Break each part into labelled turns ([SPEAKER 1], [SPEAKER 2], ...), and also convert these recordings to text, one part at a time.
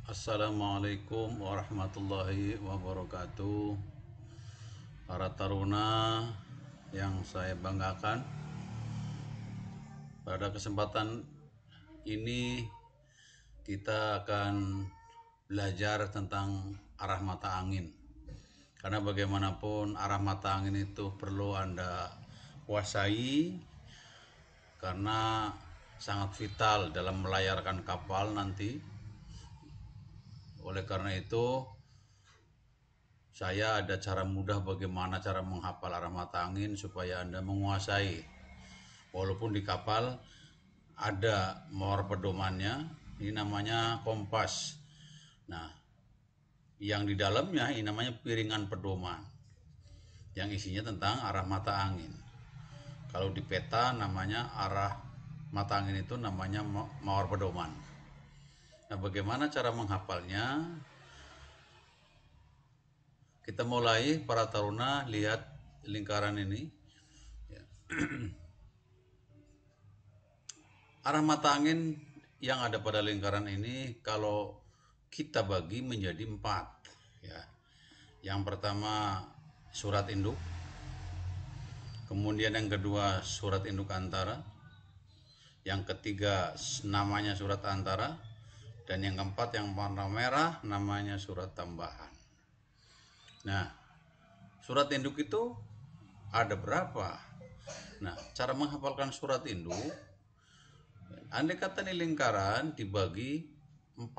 [SPEAKER 1] Assalamualaikum warahmatullahi wabarakatuh. Para taruna yang saya banggakan, pada kesempatan ini kita akan belajar tentang arah mata angin. Karena bagaimanapun arah mata angin itu perlu Anda kuasai, karena sangat vital dalam melayarkan kapal nanti. Oleh karena itu, saya ada cara mudah bagaimana cara menghafal arah mata angin supaya Anda menguasai. Walaupun di kapal ada mawar pedomannya, ini namanya kompas. Nah, yang di dalamnya ini namanya piringan pedoman, yang isinya tentang arah mata angin. Kalau di peta namanya arah mata angin itu namanya mawar pedoman. Nah, bagaimana cara menghafalnya? Kita mulai, para taruna, lihat lingkaran ini. Ya. Arah mata angin yang ada pada lingkaran ini kalau kita bagi menjadi 4. Ya. Yang pertama surat induk, kemudian yang kedua surat induk antara, yang ketiga namanya surat antara, dan yang keempat yang warna merah namanya surat tambahan. Nah, surat induk itu ada berapa? Nah, cara menghafalkan surat induk, andai kata ini lingkaran dibagi 4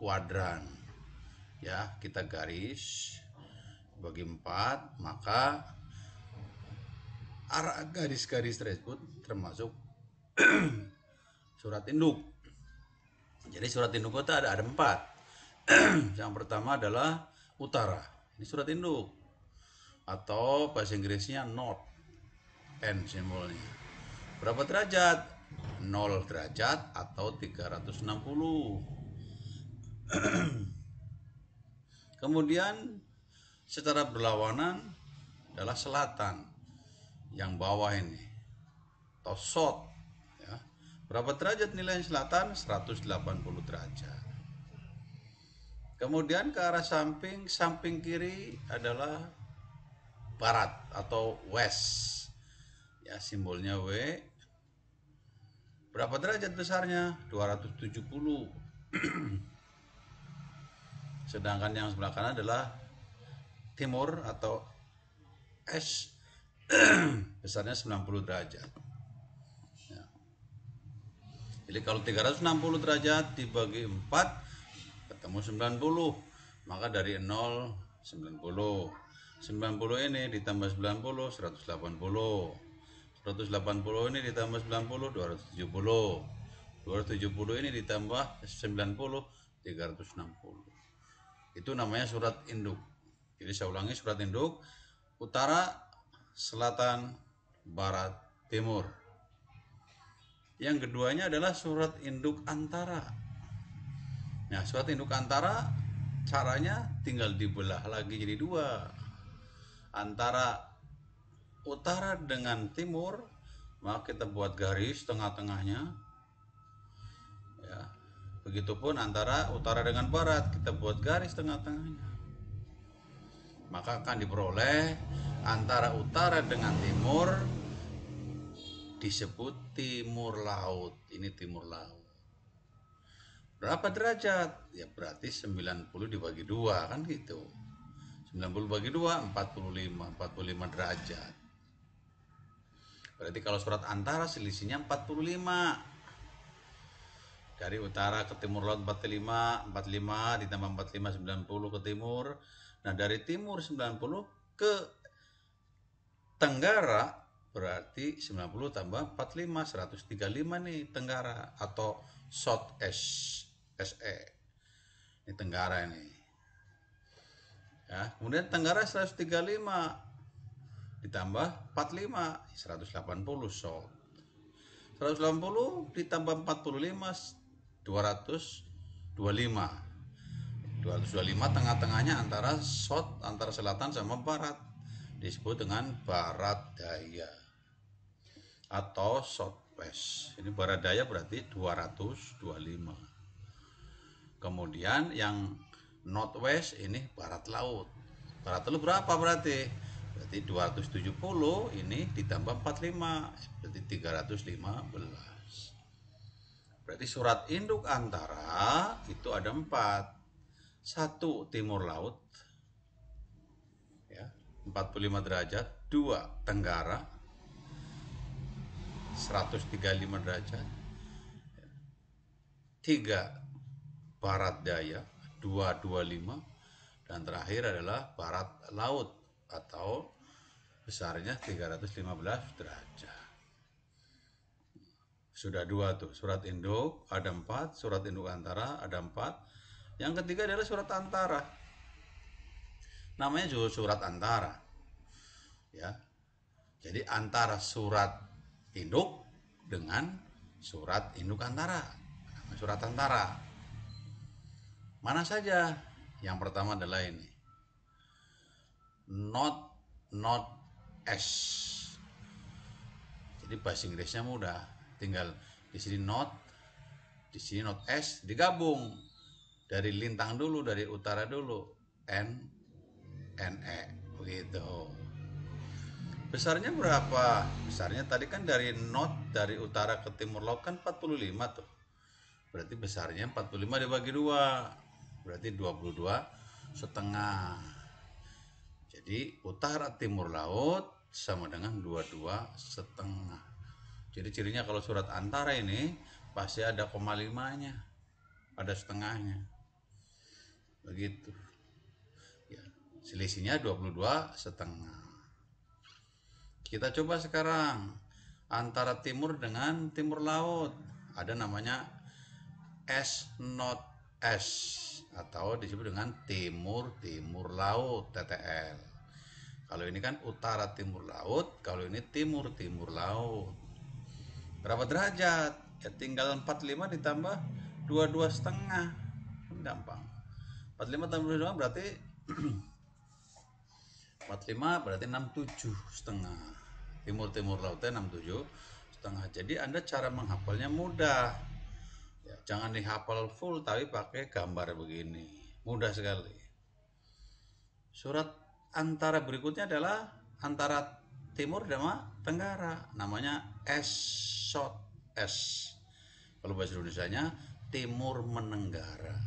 [SPEAKER 1] kuadran, ya, kita garis bagi 4, maka arah garis-garis tersebut termasuk surat induk. Jadi surat induk itu ada 4. Yang pertama adalah utara. Ini surat induk, atau bahasa Inggrisnya north, N simbolnya. Berapa derajat? 0 derajat atau 360. Kemudian secara berlawanan adalah selatan, yang bawah ini, atau south, ya. Berapa derajat nilai selatan? 180 derajat. Kemudian ke arah samping kiri adalah barat atau west, ya, simbolnya W. Berapa derajat besarnya? 270. Sedangkan yang sebelah kanan adalah timur atau S, besarnya 90 derajat. Ya. Jadi kalau 360 derajat dibagi 4 ketemu 90, maka dari 0 90. 90 ini ditambah 90 180. 180 ini ditambah 90 270. 270 ini ditambah 90 360. Itu namanya surat induk. Jadi saya ulangi, surat induk utara, selatan, barat, timur. Yang keduanya adalah surat induk antara. Nah, surat induk antara caranya tinggal dibelah lagi jadi 2. Antara utara dengan timur, maka kita buat garis tengah-tengahnya, ya. Begitupun antara utara dengan barat, kita buat garis tengah-tengahnya. Maka akan diperoleh antara utara dengan timur disebut timur laut. Ini timur laut. Berapa derajat? Ya berarti 90 dibagi 2, kan gitu. 90 bagi 2 45 derajat. Berarti kalau surat antara selisihnya 45. Dari utara ke timur laut 45 ditambah 45 90 ke timur. Nah, dari timur 90 ke tenggara berarti 90 tambah 45 135 nih tenggara atau south SE. Ini tenggara ini. Ya, kemudian tenggara 135 ditambah 45 180 south. 180 ditambah 45 225. 225 tengah-tengahnya antara south, antara selatan sama barat, disebut dengan barat daya atau southwest. Ini barat daya berarti 225. Kemudian yang northwest ini barat laut. Barat laut berapa berarti? Berarti 270 ini ditambah 45, berarti 315. Berarti surat induk antara itu ada 4. 1 timur laut, ya, 45 derajat. 2 tenggara, 135 derajat. 3 barat daya, 225. Dan terakhir adalah barat laut atau besarnya 315 derajat. Sudah 2 tuh, surat induk ada 4, surat induk antara ada 4. Yang ketiga adalah surat antara. Namanya juga surat antara. Ya. Jadi antara surat induk dengan surat induk antara. Surat antara. Mana saja? Yang pertama adalah ini. Not S. Jadi bahasa Inggrisnya mudah. Tinggal di sini not S, digabung dari lintang dulu, dari utara dulu, NE begitu. Besarnya berapa? Besarnya tadi kan dari dari utara ke timur laut kan 45 tuh. Berarti besarnya 45 dibagi 2. Berarti 22,5. Jadi utara timur laut sama dengan 22,5. Jadi cirinya kalau surat antara ini pasti ada 0,5-nya, ada setengahnya. Begitu. Ya, selisihnya 22,5. Kita coba sekarang antara timur dengan timur laut. Ada namanya S not S atau disebut dengan timur laut, TTL. Kalau ini kan utara timur laut, kalau ini timur laut. Berapa derajat? Ya tinggal 45 ditambah 22,5. Gampang. 45 tambah 22 berarti 45 berarti 67,5. Timur lautnya 67,5. Jadi Anda cara menghafalnya mudah. Ya, jangan dihafal full tapi pakai gambar begini. Mudah sekali. Surat antara berikutnya adalah antara timur dan tenggara. Namanya S. Kalau bahasa Indonesianya timur menenggara.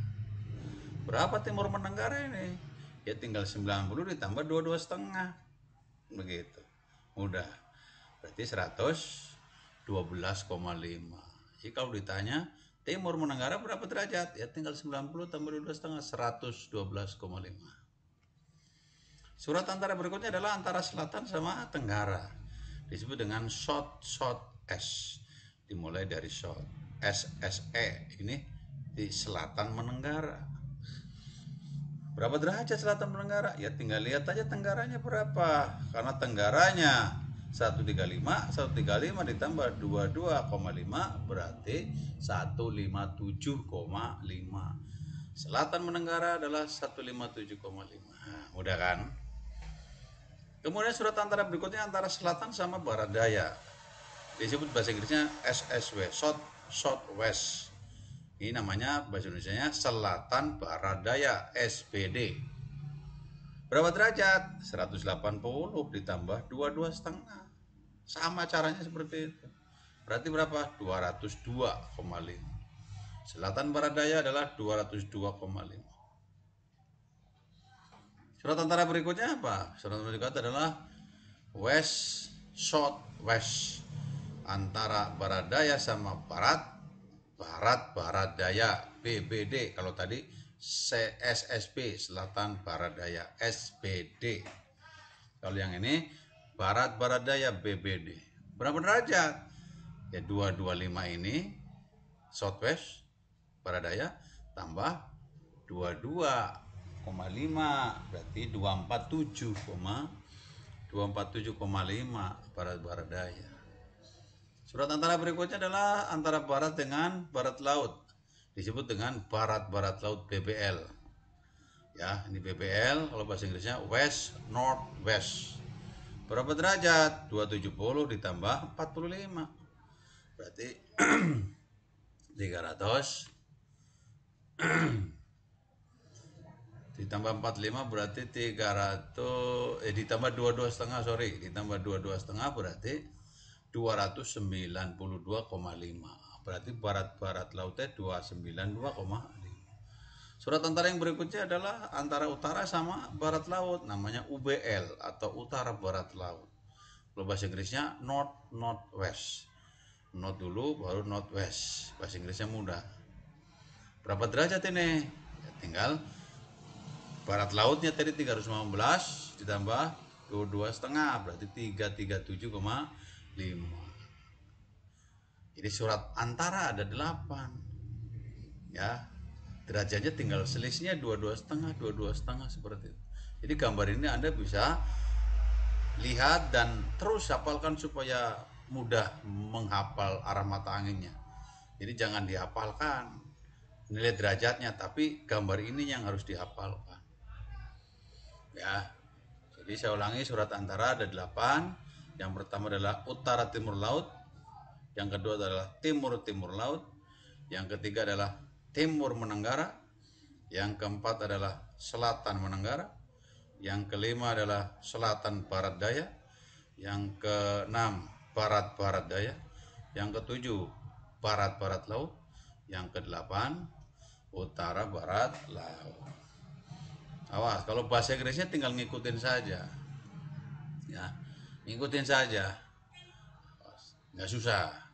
[SPEAKER 1] Berapa timur menenggara ini? Ya tinggal 90 ditambah 22,5. Begitu. Mudah. Berarti 112,5. Jadi kalau ditanya timur menenggara berapa derajat? Ya tinggal 90 tambah 22,5, 112,5. Surat antara berikutnya adalah antara selatan sama tenggara. Disebut dengan short S. Dimulai dari short SSE. Ini di selatan menenggara. Berapa derajat selatan menenggara? Ya tinggal lihat aja tenggaranya berapa. Karena tenggaranya 135 ditambah 22,5 berarti 157,5. Selatan menenggara adalah 157,5. Nah, mudah kan? Kemudian surat antara berikutnya antara selatan sama barat daya. Disebut bahasa Inggrisnya SSW, Southwest. Ini namanya bahasa Indonesianya selatan barat daya, SBD. Berapa derajat? 180 ditambah 22,5. Sama caranya seperti itu. Berarti berapa? 202,5. Selatan barat daya adalah 202,5. Surat antara berikutnya apa? Surat berikutnya adalah West Southwest. Antara barat daya sama barat daya, BBD. Kalau tadi CSSB, selatan barat daya, SBD. Kalau yang ini barat daya, BBD. Berapa derajat? Ya 225 ini southwest barat daya tambah 22,5 berarti 247,5 barat daya. Surat antara berikutnya adalah antara barat dengan barat laut. Disebut dengan barat laut, BBL. Ya, ini BBL, kalau bahasa Inggrisnya West Northwest. Berapa derajat? 270 ditambah 45. Berarti 320 Ditambah 45 berarti 300, ditambah 22,5, sorry, ditambah 22,5 berarti 292,5. Berarti barat lautnya 292,5. Surat antara yang berikutnya adalah antara utara sama barat laut, namanya UBL atau utara barat laut. Kalau bahasa Inggrisnya northwest. North dulu baru northwest. Bahasa Inggrisnya mudah. Berapa derajat ini? Ya, tinggal barat lautnya tadi 315 ditambah 22,5 berarti 337,5. Jadi surat antara ada 8. Ya. Derajatnya tinggal selisihnya 22,5 seperti itu. Jadi gambar ini Anda bisa lihat dan terus hafalkan supaya mudah menghafal arah mata anginnya. Jadi jangan dihafalkan nilai derajatnya, tapi gambar ini yang harus dihafalkan. Ya. Jadi saya ulangi, surat antara ada 8. Yang pertama adalah utara timur laut, yang kedua adalah timur timur laut, yang ketiga adalah timur menenggara, yang keempat adalah selatan menenggara, yang kelima adalah selatan barat daya, yang keenam barat barat daya, yang ketujuh barat barat laut, yang kedelapan utara barat laut. Awas, kalau bahasa Inggrisnya tinggal ngikutin saja, ya, ngikutin saja, nggak susah.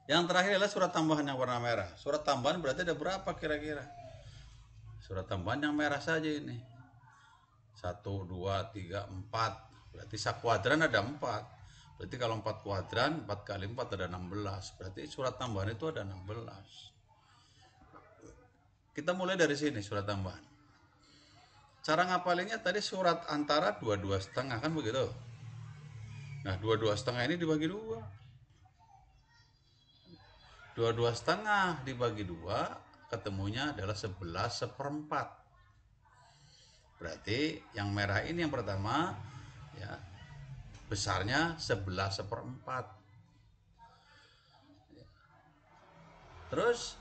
[SPEAKER 1] Yang terakhir adalah surat tambahan yang warna merah. Surat tambahan berarti ada berapa kira-kira? Surat tambahan yang merah saja ini. 1, 2, 3, 4. Berarti sakuadran ada 4. Berarti kalau 4 kuadran, 4 kali 4 ada 16. Berarti surat tambahan itu ada 16. Kita mulai dari sini surat tambahan. Cara ngapalinnya tadi surat antara 22,5 kan begitu. Nah 22,5 ini dibagi 2. 22,5 dibagi 2 ketemunya adalah 11/4. Berarti yang merah ini yang pertama ya besarnya 11/4. Terus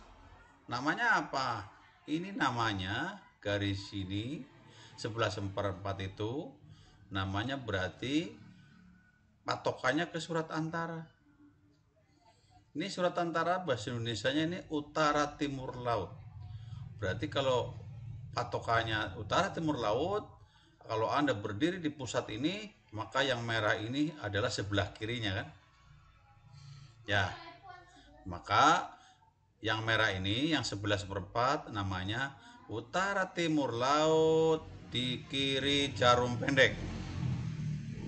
[SPEAKER 1] namanya apa? Ini namanya garis sini 11/4 itu namanya berarti patokannya ke surat antara. Ini surat antara bahasa Indonesianya ini utara timur laut. Berarti kalau patokannya utara timur laut, kalau Anda berdiri di pusat ini, maka yang merah ini adalah sebelah kirinya kan? Ya. Maka yang merah ini yang 11/4 namanya utara timur laut di kiri jarum pendek.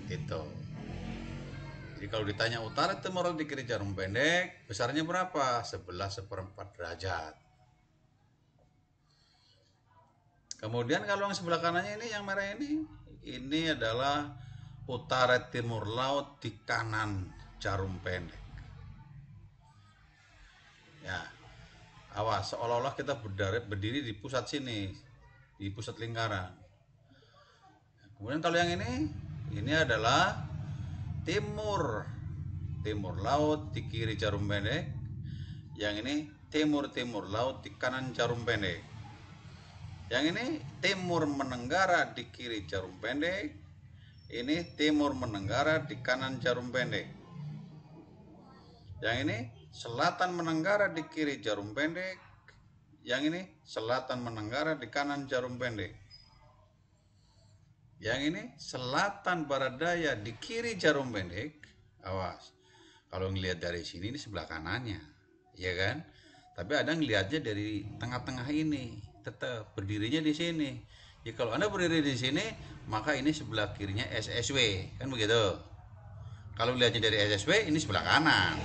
[SPEAKER 1] Itu. Jadi kalau ditanya utara timur laut di kiri jarum pendek, besarnya berapa? 11/4 derajat. Kemudian kalau yang sebelah kanannya ini yang merah ini adalah utara timur laut di kanan jarum pendek. Ya. Awas, seolah-olah kita berdiri di pusat sini, di pusat lingkaran. Kemudian kalau yang ini adalah timur laut di kiri jarum pendek. Yang ini timur laut di kanan jarum pendek. Yang ini timur menenggara di kiri jarum pendek. Ini timur menenggara di kanan jarum pendek. Yang ini selatan menenggara di kiri jarum pendek. Yang ini selatan menenggara di kanan jarum pendek. Yang ini selatan barat daya di kiri jarum pendek. Awas, kalau ngelihat dari sini ini sebelah kanannya, ya kan? Tapi ada ngelihatnya dari tengah-tengah ini, tetap berdirinya di sini. Ya kalau Anda berdiri di sini, maka ini sebelah kirinya SSW, kan begitu? Kalau lihatnya dari SSW, ini sebelah kanan.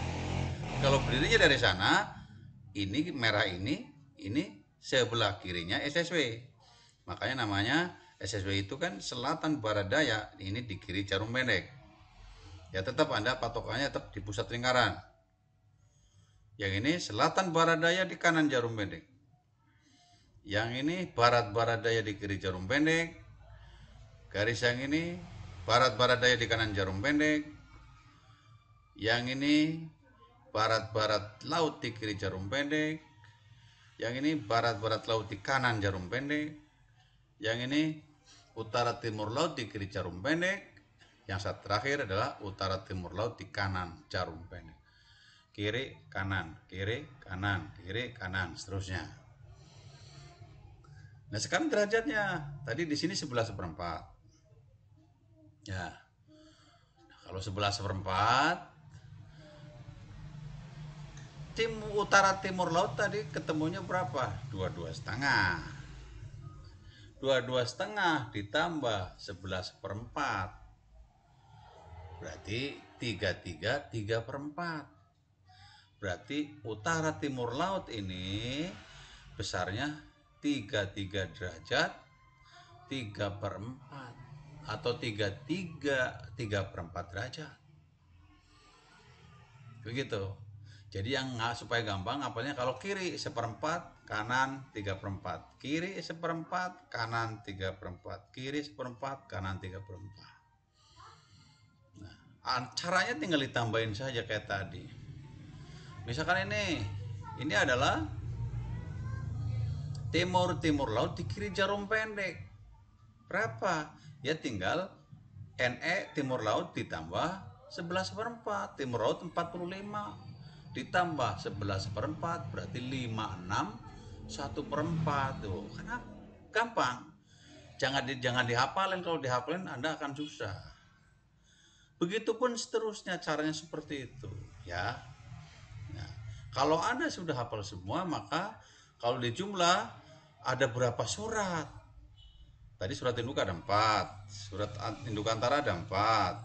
[SPEAKER 1] Kalau berdirinya dari sana, ini merah ini sebelah kirinya SSW. Makanya namanya SSW itu kan selatan barat daya, ini di kiri jarum pendek. Ya tetap Anda patokannya tetap di pusat lingkaran. Yang ini selatan barat daya di kanan jarum pendek. Yang ini barat barat daya di kiri jarum pendek. Garis yang ini barat barat daya di kanan jarum pendek. Yang ini barat barat laut di kiri jarum pendek. Yang ini barat-barat laut di kanan jarum pendek. Yang ini utara timur laut di kiri jarum pendek. Yang saat terakhir adalah utara timur laut di kanan jarum pendek. Kiri, kanan, kiri, kanan, kiri, kanan, seterusnya. Nah sekarang derajatnya. Tadi di sini 11/4. Ya. Nah, kalau 11/4, utara timur laut tadi ketemunya berapa? 22,5. 22,5 ditambah 11/4 berarti 33 3/4. Berarti utara timur laut ini besarnya 33 derajat 3/4 atau 33 3/4 derajat. Begitu. Jadi yang supaya gampang apalnya kalau kiri 1/4, kanan 3/4, kiri 1/4, kanan 3/4, kiri 1/4, kanan 3/4. Nah, caranya tinggal ditambahin saja kayak tadi. Misalkan ini adalah timur laut di kiri jarum pendek. Berapa? Ya tinggal NE timur laut ditambah 11/4, timur laut 45. Ditambah 11/4 berarti 56 1/4 tuh. Kenapa? Gampang. Jangan dihafalin, kalau dihafalin Anda akan susah. Begitupun seterusnya caranya seperti itu, ya. Nah, kalau Anda sudah hafal semua, maka kalau dijumlah ada berapa surat? Tadi surat induk ada 4, surat induk antara ada 4.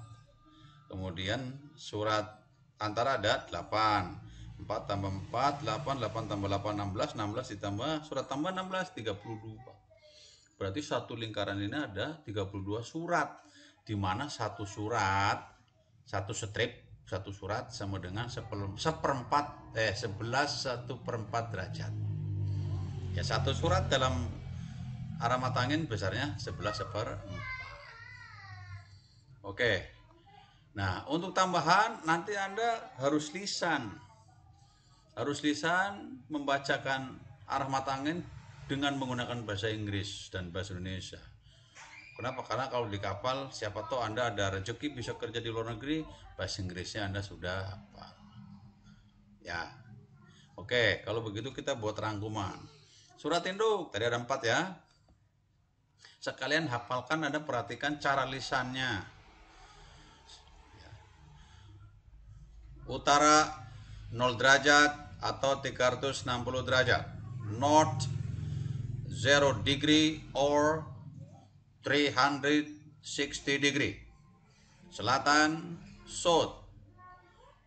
[SPEAKER 1] Kemudian surat antara ada 8. 4 tambah 4, 8, 8 tambah 8, 16, 16 ditambah surat tambah 16, 32. Berarti satu lingkaran ini ada 32 surat. Di mana satu surat, satu strip, satu surat sama dengan 11 1/4 derajat. Ya satu surat dalam arah mata angin besarnya 11/4. Oke. Nah, untuk tambahan nanti Anda harus lisan membacakan arah mata angin dengan menggunakan bahasa Inggris dan bahasa Indonesia. Kenapa? Karena kalau di kapal siapa tahu Anda ada rezeki bisa kerja di luar negeri, bahasa Inggrisnya Anda sudah hafal. Ya. Oke, kalau begitu kita buat rangkuman. Surat induk tadi ada 4 ya. Sekalian hafalkan, Anda perhatikan cara lisannya. Utara 0 derajat atau 360 derajat. North 0 degree or 360 degree. Selatan south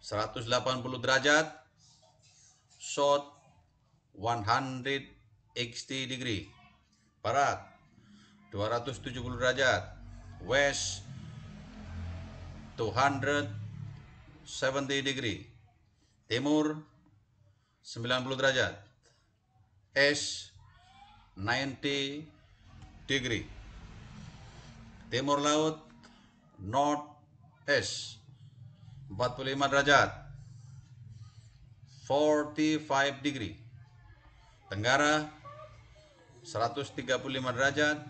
[SPEAKER 1] 180 derajat, south 180 degree. Barat 270 derajat, west 270 degree. Timur 90 derajat, east 90 degree. Timur laut north east 45 derajat, 45 degree. Tenggara 135 derajat,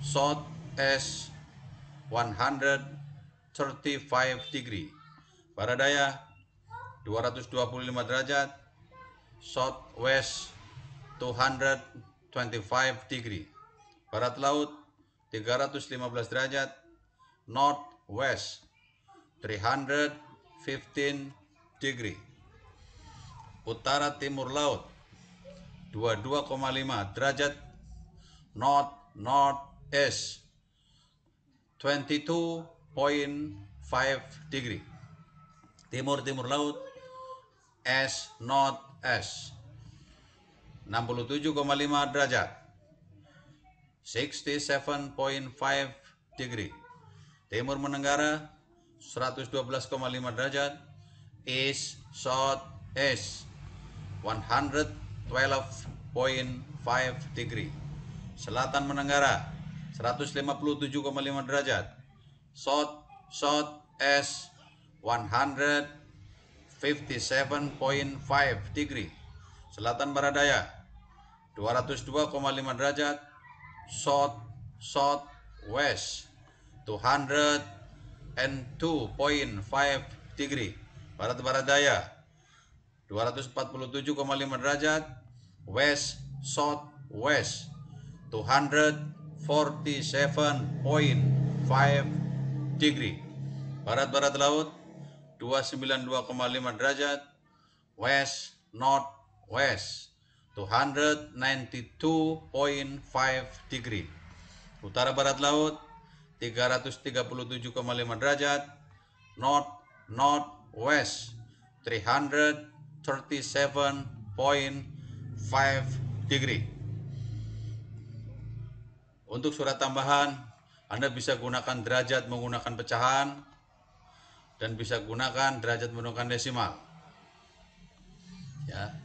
[SPEAKER 1] south east 135 degree. Barat daya 225 derajat, southwest 225 degree. Barat laut 315 derajat, northwest 315 degree. Utara timur laut 22,5 derajat, northeast 22.5 degree. Timur laut northeast 67,5 derajat, 67.5 degree. Timur menenggara 112,5 derajat, east southeast 112.5 degree. Selatan menenggara 157,5 derajat, southeast 157.5 degree. selatan barat daya 202,5 derajat, south west 202.5 degree. Barat daya 247,5 derajat, west southwest 247.5 degree. Barat laut 292,5 derajat, west northwest 292.5 degree. Utara barat laut 337,5 derajat, northwest 337.5 degree. Untuk surat tambahan, Anda bisa gunakan derajat menggunakan pecahan dan bisa gunakan derajat menggunakan desimal. Ya.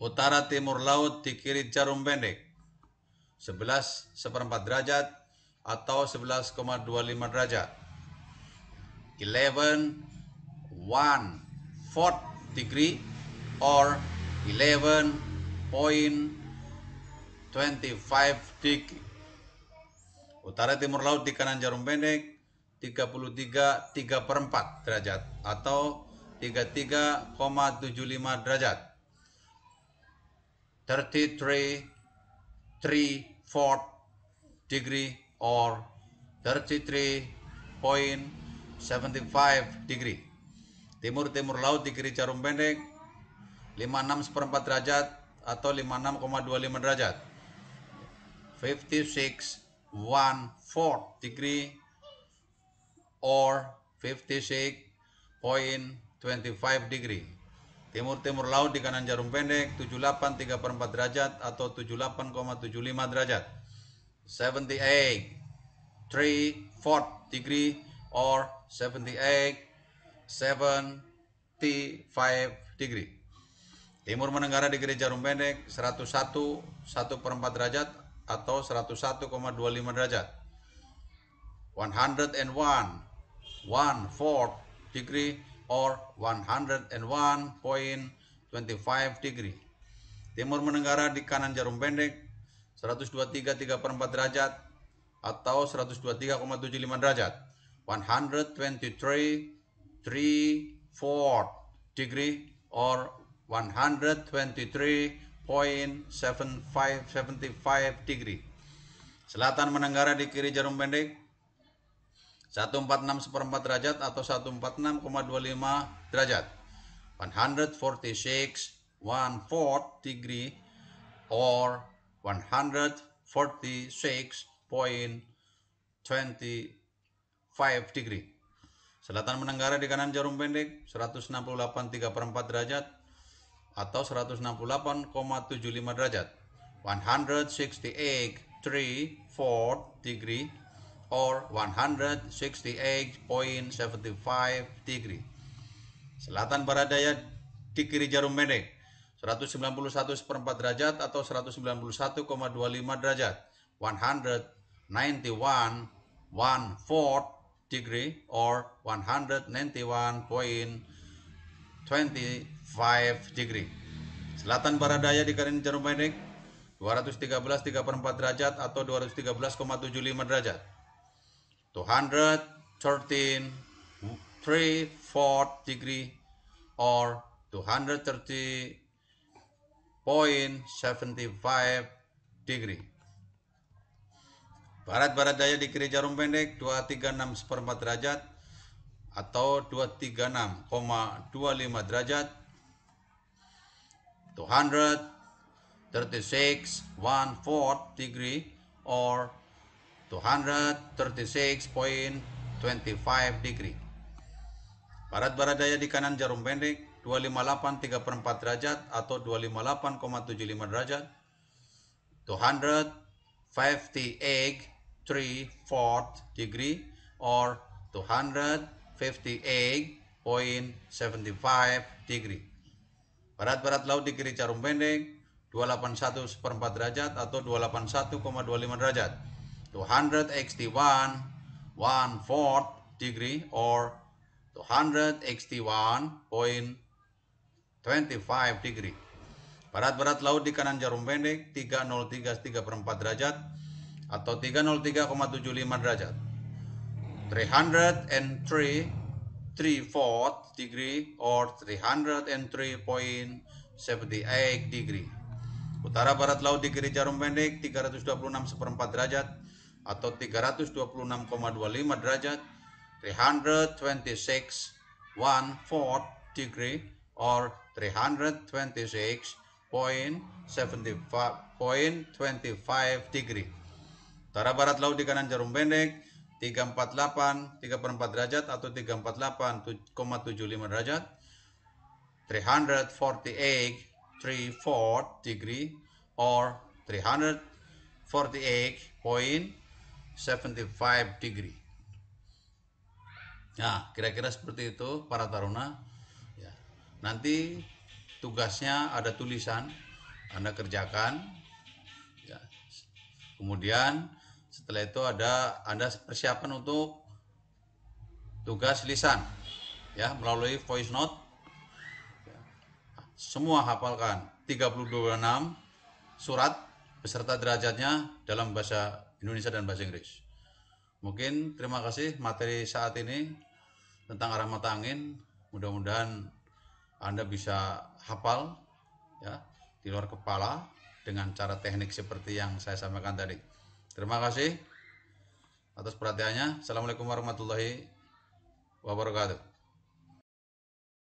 [SPEAKER 1] Utara timur laut di kiri jarum pendek 11/4 derajat atau 11,25 derajat. 11/4 degree or 11.25 degree. Utara timur laut di kanan jarum pendek 33/4 derajat atau 33,75 derajat. 33/4 degree or 33.75 degree. Timur laut di kiri jarum pendek 56/4 derajat atau 56,25 derajat. 56/4 degree or 56.25 degree. Timur laut di kanan jarum pendek 78/4 derajat atau 78,75 derajat. 78/4 degree or 78.75 degree. Timur menenggara di kiri jarum pendek 101/4 derajat atau 101,25 derajat. 101/4 degree or 101.25 degree. Timur menenggara di kanan jarum pendek 123/4 derajat atau 123,75 derajat. 123/4 degree or 123.75 degree. Selatan menenggara di kiri jarum pendek 146/4 derajat atau 146,25 derajat. 146/4 degree or 146.25 degree. Selatan menenggara di kanan jarum pendek 168/4 derajat atau 168,75 derajat. 168/4 degree or 168.75 degree. Selatan barat daya di kiri jarum pendek 191/4 derajat atau 191,25 derajat. 191/4 degree or 191.25 degree. Selatan barat daya di kanan jarum pendek 213/4 derajat atau 213,75 derajat. 213/4 degree or 230.75 degree. Barat daya di kiri jarum pendek 236/4 derajat atau 236,25 derajat. 236/4 degree or 236.25 degree. Barat daya di kanan jarum pendek 258/4 derajat atau 258,75 derajat. 258/4 degree or 258.75 degree. Barat laut di kiri jarum pendek 281/4 derajat atau 281,25 derajat. 261/4 degree or 261.25 degree. Barat-barat laut di kanan jarum pendek 303 3/4 derajat atau 303,75 derajat. 303 3/4 degree or 303.78 degree. Utara barat laut di kiri jarum pendek 326 1/4 derajat atau 326,25 derajat. 326 1/4 degree or 326.25 degree. Utara barat laut di kanan jarum pendek 348 3/4 derajat atau 348,75 derajat. 348 3/4 degree or 348.75 degree. Nah, kira-kira seperti itu para taruna. Ya. Nanti tugasnya ada tulisan, Anda kerjakan. Ya. Kemudian setelah itu Anda persiapan untuk tugas lisan, ya, melalui voice note. Ya. Semua hafalkan 32 surat beserta derajatnya dalam bahasa Indonesia dan bahasa Inggris. Mungkin terima kasih materi saat ini tentang arah mata angin. Mudah-mudahan Anda bisa hafal, ya, di luar kepala dengan cara teknik seperti yang saya sampaikan tadi. Terima kasih atas perhatiannya. Assalamualaikum warahmatullahi wabarakatuh.